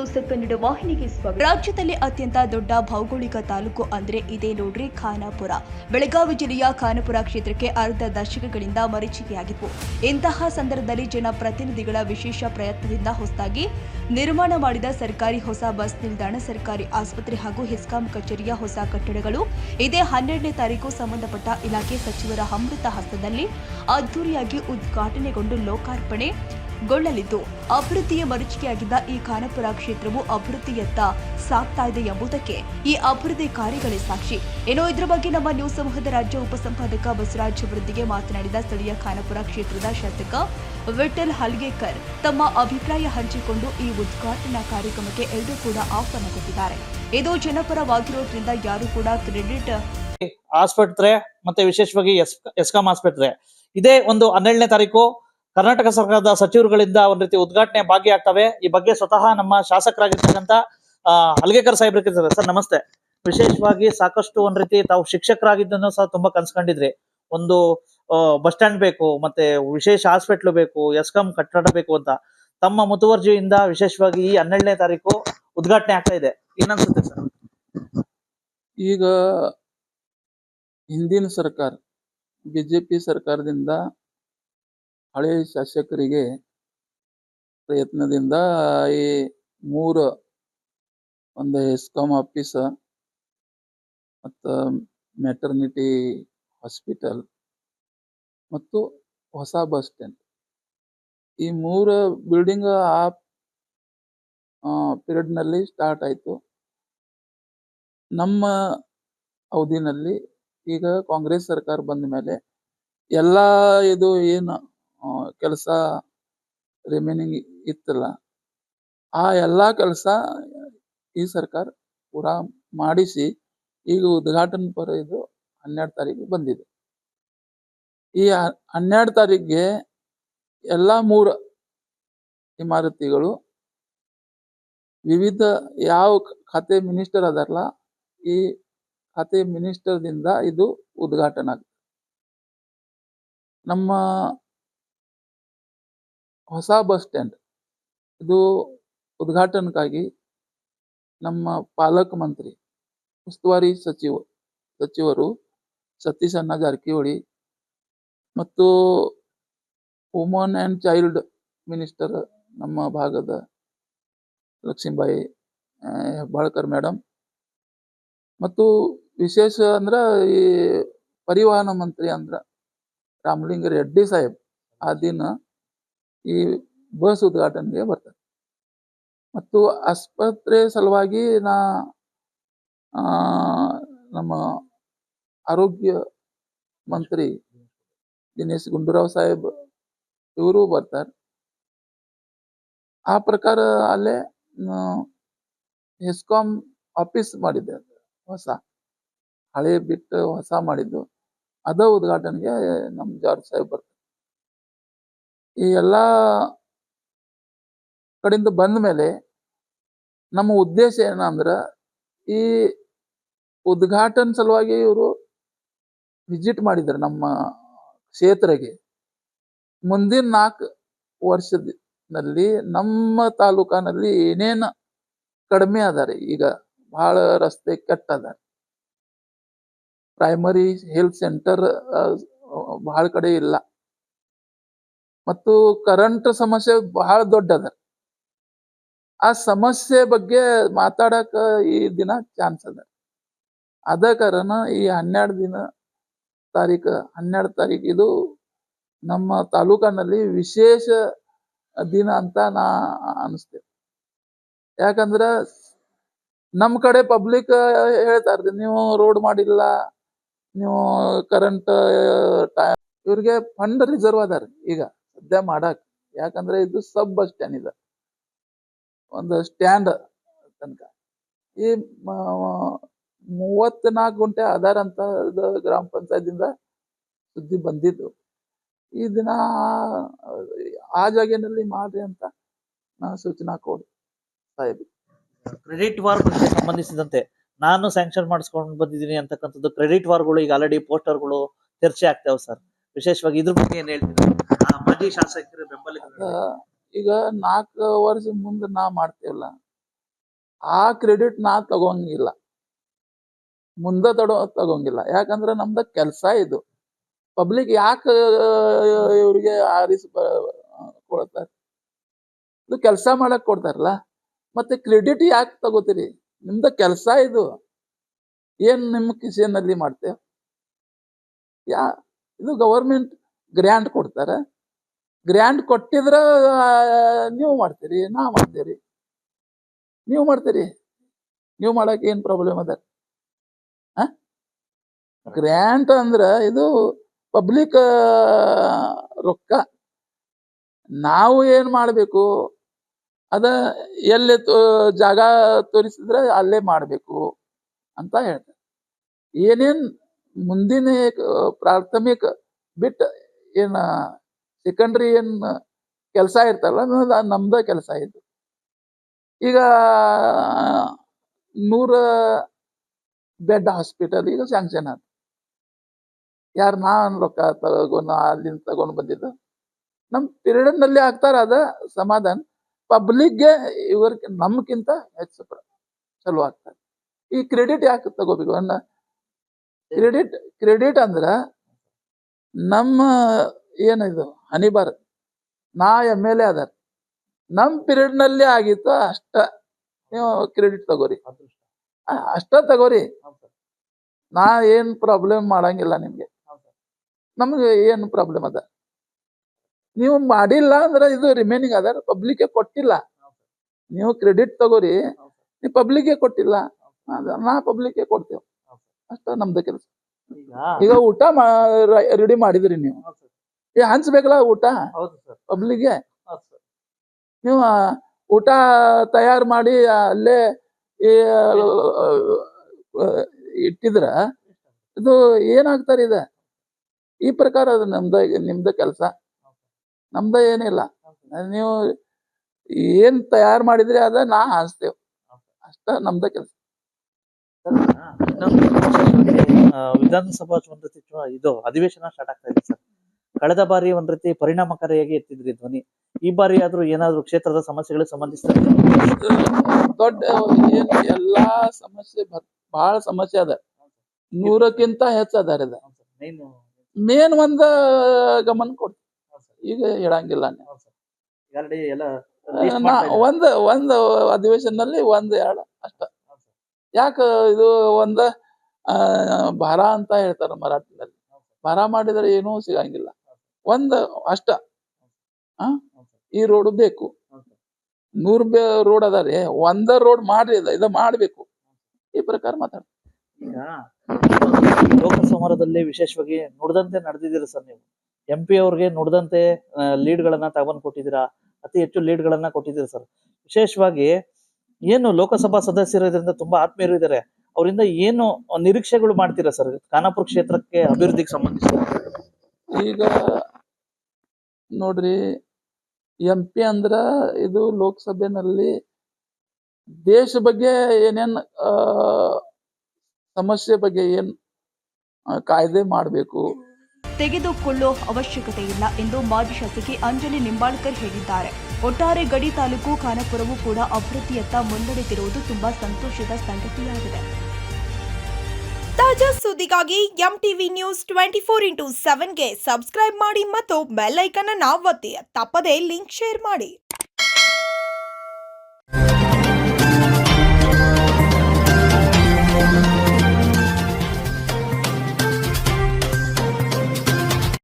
News Kannada ವಾಹಿನಿಗೆ ಸ್ವಾಗತ. ರಾಜ್ಯದಲ್ಲಿ ಅತ್ಯಂತ ದೊಡ್ಡ ಭೌಗೋಳಿಕ ತಾಲೂಕು ಅಂದ್ರೆ ಇದೇ ನೋಡ್ರಿ ಖಾನಾಪುರ. ಬೆಳಗಾವಿ ಜಿಲ್ಲೆಯ ಖಾನಾಪುರ ಕ್ಷೇತ್ರಕ್ಕೆ ಅರ್ಧ ದಶಕಗಳಿಂದ ಮರೀಚಿಕೆಯಾಗಿತ್ತು. ಇಂತಹ ಸಂದರ್ಭದಲ್ಲಿ ಜನಪ್ರತಿನಿಧಿಗಳ ವಿಶೇಷ ಪ್ರಯತ್ನದಿಂದ ಹೊಸದಾಗಿ ನಿರ್ಮಾಣ ಮಾಡಿದ ಸರ್ಕಾರಿ ಹೊಸ ಬಸ್ ನಿಲ್ದಾಣ, ಸರ್ಕಾರಿ ಆಸ್ಪತ್ರೆ ಹಾಗೂ ಹೆಸ್ಕಾಂ ಕಚೇರಿಯ ಹೊಸ ಕಟ್ಟಡಗಳು ಇದೇ 12ನೇ ತಾರೀಕು ಸಂಬಂಧಪಟ್ಟ ಇಲಾಖೆ ಸಚಿವರ ಅಮೃತ ಹಸ್ತದಲ್ಲಿ ಅದ್ದೂರಿಯಾಗಿ ಉದ್ಘಾಟನೆಗೊಂಡು ಲೋಕಾರ್ಪಣೆಗೊಳ್ಳಲಿದ್ದು, ಅಭಿವೃದ್ಧಿಯ ಮರೀಚಿಕೆಯಾಗಿದ್ದ ಈ ಖಾನಾಪುರ ಕ್ಷೇತ್ರವು ಅಭಿವೃದ್ಧಿಯತ್ತ ಸಾಗ್ತಾ ಇದೆ ಎಂಬುದಕ್ಕೆ ಈ ಅಭಿವೃದ್ಧಿ ಕಾರ್ಯಗಳೇ ಸಾಕ್ಷಿ. ಏನೋ ಇದರ ಬಗ್ಗೆ ನಮ್ಮ ನ್ಯೂಸ್ ಸಮೂಹದ ರಾಜ್ಯ ಉಪಸಂಪಾದಕ ಬಸವರಾಜ್ ಅವರೊಂದಿಗೆ ಮಾತನಾಡಿದ ಸ್ಥಳೀಯ ಖಾನಾಪುರ ಕ್ಷೇತ್ರದ ಶಾಸಕ ವಿಠಲ್ ಹಲ್ಗೇಕರ್ ತಮ್ಮ ಅಭಿಪ್ರಾಯ ಹಂಚಿಕೊಂಡು ಈ ಉದ್ಘಾಟನಾ ಕಾರ್ಯಕ್ರಮಕ್ಕೆ ಎಲ್ಲರೂ ಕೂಡ ಆಹ್ವಾನ ಕೊಟ್ಟಿದ್ದಾರೆ. ಇದು ಜನಪರವಾಗಿರೋದ್ರಿಂದ ಯಾರು ಕೂಡ ಕ್ರೆಡಿಟ್ ಆಸ್ಪತ್ರೆ ಮತ್ತೆ ವಿಶೇಷವಾಗಿ ಎಸ್ಕಾಂ ಆಸ್ಪತ್ರೆ ಇದೇ ಒಂದು 12ನೇ ತಾರೀಕು ಕರ್ನಾಟಕ ಸರ್ಕಾರದ ಸಚಿವರುಗಳಿಂದ ಒಂದ್ ರೀತಿ ಉದ್ಘಾಟನೆ ಭಾಗಿಯಾಗ್ತವೆ. ಈ ಬಗ್ಗೆ ಸ್ವತಃ ನಮ್ಮ ಶಾಸಕರಾಗಿರ್ತಕ್ಕಂಥ ಹಲ್ಗೇಕರ್ ಸಾಹೇಬ್ರಿಗೆ ಸರ್ ನಮಸ್ತೆ. ವಿಶೇಷವಾಗಿ ಸಾಕಷ್ಟು ಒಂದ್ ರೀತಿ ತಾವು ಶಿಕ್ಷಕರಾಗಿದ್ದನ್ನು ಸಹ ತುಂಬಾ ಕನ್ಸ್ಕೊಂಡಿದ್ರಿ. ಒಂದು ಬಸ್ ಸ್ಟ್ಯಾಂಡ್ ಬೇಕು, ಮತ್ತೆ ವಿಶೇಷ ಹಾಸ್ಪಿಟ್ಲ್ ಬೇಕು, ಎಸ್ಕಾಂ ಕಟ್ಟಡ ಬೇಕು ಅಂತ ತಮ್ಮ ಮುತುವರ್ಜಿಯಿಂದ ವಿಶೇಷವಾಗಿ ಈ 12ನೇ ತಾರೀಕು ಉದ್ಘಾಟನೆ ಆಗ್ತಾ ಇದೆ. ಏನನ್ಸುತ್ತೆ ಸರ್? ಈಗ ಹಿಂದಿನ ಸರ್ಕಾರ ಬಿಜೆಪಿ ಸರ್ಕಾರದಿಂದ ಹಳೆ ಶಾಸಕರಿಗೆ ಪ್ರಯತ್ನದಿಂದ ಈ 3 ಒಂದು ಎಸ್ಕಾಂ ಆಫೀಸ್ ಮತ್ತು ಮ್ಯಾಟರ್ನಿಟಿ ಹಾಸ್ಪಿಟಲ್ ಮತ್ತು ಹೊಸ ಬಸ್ ಸ್ಟ್ಯಾಂಡ್ ಈ 3 ಬಿಲ್ಡಿಂಗ್ ಆ ಪೀರಿಯಡ್ನಲ್ಲಿ ಸ್ಟಾರ್ಟ್ ಆಯಿತು. ನಮ್ಮ ಅವಧಿನಲ್ಲಿ ಈಗ ಕಾಂಗ್ರೆಸ್ ಸರ್ಕಾರ ಬಂದ ಮೇಲೆ ಎಲ್ಲ ಇದು ಏನು ಕೆಲಸ ರಿಮೈನಿಂಗ್ ಇತ್ತಲ್ಲ ಆ ಎಲ್ಲ ಕೆಲಸ ಈ ಸರ್ಕಾರ ಪೂರಾ ಮಾಡಿಸಿ ಈಗ ಉದ್ಘಾಟನೆ ಇದು 12 ತಾರೀಕು ಬಂದಿದೆ. ಈ 12 ತಾರೀಕಿಗೆ ಎಲ್ಲ 3 ಇಮಾರತಿಗಳು ವಿವಿಧ ಯಾವ ಖಾತೆ ಮಿನಿಸ್ಟರ್ ಅದಾರಲ್ಲ ಈ ಖಾತೆ ಮಿನಿಸ್ಟರ್ದಿಂದ ಇದು ಉದ್ಘಾಟನೆ ಆಗುತ್ತೆ. ನಮ್ಮ ಹೊಸ ಬಸ್ ಸ್ಟ್ಯಾಂಡ್ ಇದು ಉದ್ಘಾಟನೆಗಾಗಿ ನಮ್ಮ ಪಾಲಕ ಮಂತ್ರಿ ಉಸ್ತುವಾರಿ ಸಚಿವರು ಸತೀಶ್ ಅಣ್ಣ ಜಾರಕಿಹೊಳಿ ಮತ್ತು ವುಮನ್ ಆ್ಯಂಡ್ ಚೈಲ್ಡ್ ಮಿನಿಸ್ಟರ್ ನಮ್ಮ ಭಾಗದ ಲಕ್ಷ್ಮೀಬಾಯಿ ಹೆಬ್ಬಾಳ್ಕರ್ ಮೇಡಮ್ ಮತ್ತು ವಿಶೇಷ ಅಂದ್ರೆ ಈ ಪರಿವಹನ ಮಂತ್ರಿ ಅಂದ್ರೆ ರಾಮಲಿಂಗ ರೆಡ್ಡಿ ಸಾಹೇಬ್ ಆ ದಿನ ಈ ಬಸ್ ಉದ್ಘಾಟನೆಗೆ ಬರ್ತಾರೆ. ಮತ್ತು ಆಸ್ಪತ್ರೆ ಸಲುವಾಗಿ ನಮ್ಮ ಆರೋಗ್ಯ ಮಂತ್ರಿ ದಿನೇಶ್ ಗುಂಡೂರಾವ್ ಸಾಹೇಬ್ ಇವರು ಬರ್ತಾರೆ. ಆ ಪ್ರಕಾರ ಅಲ್ಲೇ ಹೆಸ್ಕಾಂ ಆಫೀಸ್ ಮಾಡಿದ್ದೆ, ಹೊಸ ಹಳೆ ಬಿಟ್ಟು ಹೊಸ ಮಾಡಿದ್ದು ಅದ ಉದ್ಘಾಟನೆಗೆ ನಮ್ಮ ಜಾರ್ಜ್ ಸಾಹೇಬ್ ಬರ್ತಾರೆ. ಈ ಎಲ್ಲ ಕಡೆಯಿಂದ ಬಂದ ಮೇಲೆ ನಮ್ಮ ಉದ್ದೇಶ ಏನಂದ್ರೆ ಈ ಉದ್ಘಾಟನೆ ಸಲುವಾಗಿ ಇವರು ವಿಸಿಟ್ ಮಾಡಿದ್ದಾರೆ ನಮ್ಮ ಕ್ಷೇತ್ರಕ್ಕೆ. ಮುಂದಿನ 4 ವರ್ಷದಲ್ಲಿ ನಮ್ಮ ತಾಲೂಕಿನಲ್ಲಿ ಏನೇನು ಕಡಿಮೆ ಅದಾರೆ, ಈಗ ಬಹಳ ರಸ್ತೆ ಕೆಟ್ಟ ಅದಾರೆ, ಪ್ರೈಮರಿ ಹೆಲ್ತ್ ಸೆಂಟರ್ ಬಹಳ ಕಡೆ ಇಲ್ಲ, ಮತ್ತು ಕರೆಂಟ್ ಸಮಸ್ಯೆ ಬಹಳ ದೊಡ್ಡದ. ಆ ಸಮಸ್ಯೆ ಬಗ್ಗೆ ಮಾತಾಡಕ ಈ ದಿನ ಚಾನ್ಸ್ ಅದ. ಅದ ಕಾರಣ ಈ 12 ತಾರೀಕು ಇದು ನಮ್ಮ ತಾಲೂಕಿನಲ್ಲಿ ವಿಶೇಷ ದಿನ ಅಂತ ನಾ ಅನಿಸ್ತೇವೆ. ಯಾಕಂದ್ರೆ ನಮ್ಮ ಕಡೆ ಪಬ್ಲಿಕ್ ಹೇಳ್ತಾರೆ, ನೀವು ರೋಡ್ ಮಾಡಿಲ್ಲ, ನೀವು ಕರೆಂಟ್ ಇವ್ರಿಗೆ ಫಂಡ್ ರಿಸರ್ವ್ ಅದಾರ ಈಗ ಸದ್ಯ ಮಾಡಕ್. ಯಾಕಂದ್ರೆ ಇದು ಸಬ್ ಬಸ್ ಸ್ಟ್ಯಾಂಡ್ ಇದೆ, ಒಂದು ಸ್ಟ್ಯಾಂಡ್ ತನಕ ಈ 34 ಗುಂಟೆ ಆಧಾರ ಅಂತ ಗ್ರಾಮ ಪಂಚಾಯತಿಂದ ಸುದ್ದಿ ಬಂದಿದ್ದು. ಈ ದಿನ ಆ ಜಾಗದಲ್ಲಿ ಮಾಡ್ರಿ ಅಂತ ನಾನು ಸೂಚನಾ ಕೊಡಿ ಸಾಹೇಬ್. ಕ್ರೆಡಿಟ್ ವಾರ್ ಸಂಬಂಧಿಸಿದಂತೆ ನಾನು ಸ್ಯಾಂಕ್ಷನ್ ಮಾಡಿಸ್ಕೊಂಡು ಬಂದಿದ್ದೀನಿ ಅಂತಕ್ಕಂಥದ್ದು ಕ್ರೆಡಿಟ್ ವಾರ್ಗಳು ಈಗ ಆಲ್ರೆಡಿ ಪೋಸ್ಟರ್ಗಳು ಚರ್ಚೆ ಆಗ್ತಾವೆ ಸರ್. ವಿಶೇಷವಾಗಿ ಇದ್ರ ಬಗ್ಗೆ ಏನ್ ಹೇಳ್ತೀವಿ? ಮಾಜಿ ಶಾಸಕರ ಬೆಂಬಲಿತ ಈಗ 4 ವರ್ಷ ಮುಂದೆ ನಾ ಮಾಡ್ತೇವಲ್ಲ, ಆ ಕ್ರೆಡಿಟ್ ನಾ ತಗೊಂಗಿಲ್ಲ, ಮುಂದೆ ತಗೊಂಗಿಲ್ಲ. ಯಾಕಂದ್ರೆ ನಮ್ದ ಕೆಲಸ ಇದು. ಪಬ್ಲಿಕ್ ಯಾಕೆ ಇವ್ರಿಗೆ ಕೊಡ್ತಾರೆ? ಇದು ಕೆಲಸ ಮಾಡಕ್ ಕೊಡ್ತಾರಲ್ಲ, ಮತ್ತೆ ಕ್ರೆಡಿಟ್ ಯಾಕೆ ತಗೋತೀರಿ? ನಿಮ್ದ ಕೆಲಸ ಇದು. ಏನ್ ನಿಮ್ಮ ಕಿಸೆನಲ್ಲಿ ಮಾಡ್ತೇವೆ? ಇದು ಗವರ್ಮೆಂಟ್ ಗ್ರ್ಯಾಂಟ್ ಕೊಡ್ತಾರೆ. ಗ್ರ್ಯಾಂಟ್ ಕೊಟ್ಟಿದ್ರ ನೀವು ಮಾಡ್ತೀರಿ, ನಾ ಮಾಡ್ತೀರಿ, ನೀವು ಮಾಡ್ತೀರಿ. ನೀವು ಮಾಡಕ್ ಏನ್ ಪ್ರಾಬ್ಲಮ್ ಅದ? ಗ್ರ್ಯಾಂಟ್ ಅಂದ್ರ ಇದು ಪಬ್ಲಿಕ್ ರೊಕ್ಕ. ನಾವು ಏನ್ ಮಾಡ್ಬೇಕು, ಅದ ಎಲ್ಲಿ ಜಾಗ ತೋರಿಸಿದ್ರೆ ಅಲ್ಲೇ ಮಾಡ್ಬೇಕು ಅಂತ ಹೇಳ್ತಾರೆ. ಏನೇನ್ ಮುಂದಿನ ಪ್ರಾಥಮಿಕ ಬಿಟ್ಟು ಏನ ಸೆಕೆಂಡ್ರಿ ಏನ್ ಕೆಲಸ ಇರ್ತಲ್ಲ, ನಮ್ದ ಕೆಲಸ ಇದು. ಈಗ 100 ಬೆಡ್ ಹಾಸ್ಪಿಟಲ್ ಈಗ ಸ್ಯಾಂಕ್ಷನ್ ಆದ. ಯಾರು ನಾನು ರೊಕ್ಕ ಅಲ್ಲಿಂದ ತಗೊಂಡು ಬಂದಿದ್ದು? ನಮ್ ಪಿರಿಯಡ್ ನಲ್ಲಿ ಆಗ್ತಾರ, ಅದ ಸಮಾಧಾನ. ಪಬ್ಲಿಕ್ಗೆ ಇವ್ರಿಗೆ ನಮ್ಗಿಂತ ಹೆಚ್ಚು ಚಲೋ ಆಗ್ತಾರೆ. ಈ ಕ್ರೆಡಿಟ್ ಯಾಕೆ ತಗೋಬೇಕು? ಕ್ರೆಡಿಟ್ ಅಂದ್ರ ನಮ್ಮ ಏನಿದು ಹನಿಬಾರ್, ನಾ MLA ಅದಾರ, ನಮ್ ಪಿರಿಯಡ್ ನಲ್ಲಿ ಆಗಿತ್ತು ಅಷ್ಟ ನೀವು ಕ್ರೆಡಿಟ್ ತಗೋರಿ, ಅಷ್ಟ ತಗೋರಿ. ನಾ ಏನ್ ಪ್ರಾಬ್ಲಮ್ ಮಾಡಂಗಿಲ್ಲ ನಿಮ್ಗೆ. ನಮ್ಗೆ ಏನ್ ಪ್ರಾಬ್ಲಮ್ ಅದ? ನೀವು ಮಾಡಿಲ್ಲ ಅಂದ್ರೆ ಇದು ರಿಮೈನಿಂಗ್ ಅದ, ಪಬ್ಲಿಕ್ ಕೊಟ್ಟಿಲ್ಲ. ನೀವು ಕ್ರೆಡಿಟ್ ತಗೋರಿ, ನೀವು ಪಬ್ಲಿಕ್ ಕೊಟ್ಟಿಲ್ಲ, ನಾ ಪಬ್ಲಿಕ್ ಕೊಡ್ತೇವೆ. ಅಷ್ಟ ನಮ್ದು ಕೆಲಸ. ಈಗ ಊಟ ರೆಡಿ ಮಾಡಿದ್ರಿ ನೀವು, ಹಂಚ್ಬೇಕಲ್ಲ ಊಟ ಪಬ್ಲಿಕ್ಗೆ. ನೀವು ಊಟ ತಯಾರು ಮಾಡಿ ಅಲ್ಲೇ ಇಟ್ಟಿದ್ರ ಇದು ಏನಾಗ್ತಾರೆ? ಇದ ಈ ಪ್ರಕಾರ ಅದು ನಿಮ್ದ ಕೆಲಸ, ನಮ್ದ ಏನಿಲ್ಲ. ನೀವು ಏನ್ ತಯಾರು ಮಾಡಿದ್ರಿ ಅದ ನಾ ಹಂಚ್ತೇವೆ, ಅಷ್ಟ ನಮ್ದ ಕೆಲಸ. ವಿಧಾನಸಭಾ ಒಂದ್ ರೀತಿ ಇದು ಅಧಿವೇಶನ ಸ್ಟಾರ್ಟ್ ಆಗ್ತಾ ಇದೆ ಸರ್. ಕಳೆದ ಬಾರಿ ಒಂದ್ ರೀತಿ ಪರಿಣಾಮಕಾರಿಯಾಗಿ ಎತ್ತಿದ್ರಿ ಧ್ವನಿ. ಈ ಬಾರಿ ಆದ್ರೂ ಏನಾದ್ರು ಕ್ಷೇತ್ರದ ಸಮಸ್ಯೆಗಳಿಗೆ ಸಂಬಂಧಿಸಿದ ದೊಡ್ಡ ಎಲ್ಲಾ ಸಮಸ್ಯೆ ಬಹಳ ಸಮಸ್ಯೆ ಅದ, 100ಕ್ಕಿಂತ ಹೆಚ್ಚು ಅದಾರ. ಮೇನ್ ಒಂದ ಗಮನ ಕೊಡ್ತೀವಿ, ಈಗ ಹೇಳಂಗಿಲ್ಲ. ಒಂದ್ ಅಧಿವೇಶನಲ್ಲಿ 1-2 ಅಷ್ಟ. ಯಾಕ ಇದು ಒಂದ ಭಾರ ಅಂತ ಹೇಳ್ತಾರ ಮರಾಠಿನಲ್ಲಿ. ಭಾರ ಮಾಡಿದ್ರೆ ಏನೂ ಸಿಗಂಗಿಲ್ಲ. ಒಂದ್ ಅಷ್ಟ. ಈ ರೋಡ್ ಬೇಕು, 100 ರೋಡ್ ಅದಾರೆ, ಒಂದ ರೋಡ್ ಮಾಡ್ರಿ, ಇದ ಮಾಡ್ಬೇಕು. ಈ ಪ್ರಕಾರ ಮಾತಾಡ. ಈಗ ಲೋಕಸಮರದಲ್ಲಿ ವಿಶೇಷವಾಗಿ ನುಡಿದಂತೆ ನಡೆದಿದ್ದೀರಾ ಸರ್. ನೀವು MP ಅವ್ರಿಗೆ ನುಡಿದಂತೆ ಲೀಡ್ ಗಳನ್ನ ತಗೊಂಡ್ ಕೊಟ್ಟಿದ್ದೀರಾ, ಅತಿ ಹೆಚ್ಚು ಲೀಡ್ ಗಳನ್ನ ಕೊಟ್ಟಿದ್ದೀರಾ ಸರ್. ವಿಶೇಷವಾಗಿ ಏನು ಲೋಕಸಭಾ ಸದಸ್ಯರು ಇದರಿಂದ ತುಂಬಾ ಆತ್ಮೀಯರು ಇದ್ದಾರೆ, ಅವರಿಂದ ಏನು ನಿರೀಕ್ಷೆಗಳು ಮಾಡ್ತೀರಾ ಸರ್ ಖಾನಾಪುರ ಕ್ಷೇತ್ರಕ್ಕೆ ಅಭಿವೃದ್ಧಿಗೆ ಸಂಬಂಧಿಸಿದ? ಈಗ ನೋಡ್ರಿ, MP ಅಂದ್ರ ಇದು ಲೋಕಸಭೆನಲ್ಲಿ ದೇಶ ಬಗ್ಗೆ ಏನೇನ್ ಸಮಸ್ಯೆ ಬಗ್ಗೆ ಏನ್ ಕಾಯ್ದೆ ಮಾಡಬೇಕು ತೆಗೆದುಕೊಳ್ಳೋ ಅವಶ್ಯಕತೆ ಇಲ್ಲ ಎಂದು ಮಾಜಿ ಶಾಸಕಿ ಅಂಜಲಿ ನಿಂಬಾಳ್ಕರ್ ಹೇಳಿದ್ದಾರೆ. ಒಟ್ಟಾರೆ ಗಡಿ ತಾಲೂಕು ಖಾನಾಪುರವೂ ಕೂಡ ಅಭಿವೃದ್ಧಿಯತ್ತ ಮುನ್ನಡೆದಿರುವುದು ತುಂಬಾ ಸಂತೋಷದ ಸಂಗತಿಯಾಗಿದೆ. ತಾಜಾ ಸುದ್ದಿಗಾಗಿ MTV ನ್ಯೂಸ್ 24x7ಗೆ ಸಬ್ಸ್ಕ್ರೈಬ್ ಮಾಡಿ ಮತ್ತು ಬೆಲ್ ಐಕಾನ್ ಅನ್ನು ಒತ್ತಿ. ತಪ್ಪದೇ ಲಿಂಕ್ ಶೇರ್ ಮಾಡಿ.